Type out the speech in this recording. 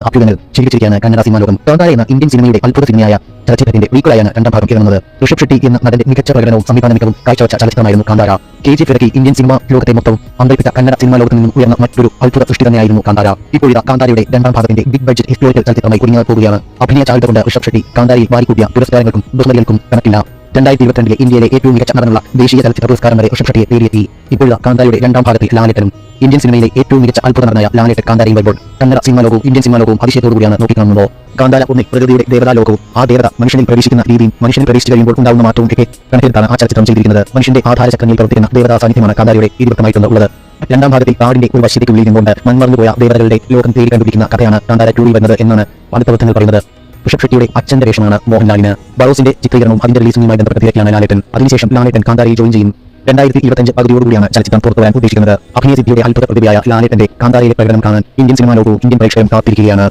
അഭ്യുദയങ്ങൾ ചിരിച്ചിരിക്കുകയാണ് Kannada cinema ലോകം. കാന്താര എന്ന Indian സിനിമയുടെ അത്ഭുത സിനിമയായ ചലച്ചിത്രത്തിന്റെ റീക്വലായാണ് രണ്ടാം ഭാഗം ഇറങ്ങുന്നത്. ഋഷഭ് ഷെട്ടി എന്ന നടന്റെ മികച്ച പ്രകടനവും സംവിധാന മികവും കാഴ്ചവെച്ച ചലച്ചിത്രമായിരുന്നു കാന്താര. KGF ഇറക്കി ഇന്ത്യൻ സിനിമാ ലോകത്തെ മൊത്തം അമ്പരിപ്പിച്ച കന്നഡ സിനിമാ ലോകത്ത് നിന്നും ഉയർന്ന മറ്റൊരു അത്ഭുത സൃഷ്ടി തന്നെയായിരുന്നു കാന്താര. ഇപ്പോഴിതാ കാന്താരയുടെ രണ്ടാം ഭാഗത്തിന്റെ ബിഗ് ബഡ്ജറ്റ് ഹിസ്റ്റോറിക്കൽ ചലച്ചിത്രമായി ഒരുങ്ങാൻ പോവുകയാണ്. അഭിനയ ചാരുത കൊണ്ട് ഋഷഭ് ഷെട്ടി കാന്താരയിൽ വാരിക്കൂട്ടിയ പുരസ്കാരങ്ങൾക്കും ബഹുമതികൾക്കും കണക്കില്ല. 2022 ഇന്ത്യയിലെ ഏറ്റവും മികച്ച നടനുള്ള ദേശീയ ചലച്ചിത്ര പുരസ്കാരം വരെ ഋഷഭ് ഷെട്ടിയെ തേടിയെത്തി. ഇപ്പോഴാണ് കാന്താരയുടെ രണ്ടാം ഭാഗത്തിൽ ലാലേട്ടനും ഇന്ത്യൻ സിനിമയിലെ ഏറ്റവും മികച്ച അത്ഭുത നടനായ ലാലേട്ടൻ കാന്താരയും വരുമ്പോൾ കന്നഡ സിനിമാ ലോകവും ഇന്ത്യൻ സിനിമാ ലോകവും അതിശയത്തോടുകൂടിയാണ് നോക്കിക്കാണുന്നത്. കാന്താര ഒന്നിൽ പ്രകൃതിയുടെ ദേവതാ ലോകവും ആ ദേവത മനുഷ്യനിൽ പ്രവേശിക്കുന്ന രീതിയും മനുഷ്യനിൽ പ്രവേശിച്ചു കഴിയുമ്പോൾ ഉണ്ടാകുന്ന മാറ്റവും ഒക്കെ കണക്കിലെടുത്താണ് ആ ചലച്ചിത്രം ചെയ്തിരിക്കുന്നത്. മനുഷ്യന്റെ ആധാരചക്രങ്ങളിൽ പ്രവർത്തിക്കുന്ന ദേവതാ സാന്നിധ്യമാണ് കാന്താരയുടെ ഇരുവൃത്തമായിട്ടുള്ളത്. രണ്ടാം ഭാഗത്തിൽ കാടിന്റെ ഒരു വശ്യതയ്ക്കുള്ളിൽ നിന്നുകൊണ്ട് മൺമറന്നുപോയ ദേവതകളുടെ ലോകം തേടി കണ്ടുപിടിക്കുന്ന കഥയാണ് കാന്താര 2 വരുന്നത് എന്നാണ് അടുത്ത പറയുന്നത്. ഋഷഭ് ഷെട്ടിയുടെ അച്ഛന്റെ വേഷമാണ് മോഹൻലാലിന്. ബറോസിന്റെ ചിത്രീകരണവും അതിന്റെ റിലീസിംഗുമായി ബന്ധപ്പെട്ട തിരക്കിലാണ് ലാലേട്ടൻ. അതിനുശേഷം ലാലേട്ടൻ കാന്താരയിൽ ജോയിൻ ചെയ്യും. 2025 പകുതിയോടുകൂടിയാണ് ചലച്ചിത്രം പുറത്തുവരാൻ ഉദ്ദേശിക്കുന്നത്. അഭിനയസിദ്ധിയുടെ അത്ഭുത പ്രതിഭയായ ലാലേട്ടന്റെ കാന്താരയിലെ പ്രകടനം കാണാൻ ഇന്ത്യൻ സിനിമാ ലോകവും ഇന്ത്യൻ പ്രേക്ഷകരും കാത്തിരിക്കുകയാണ്.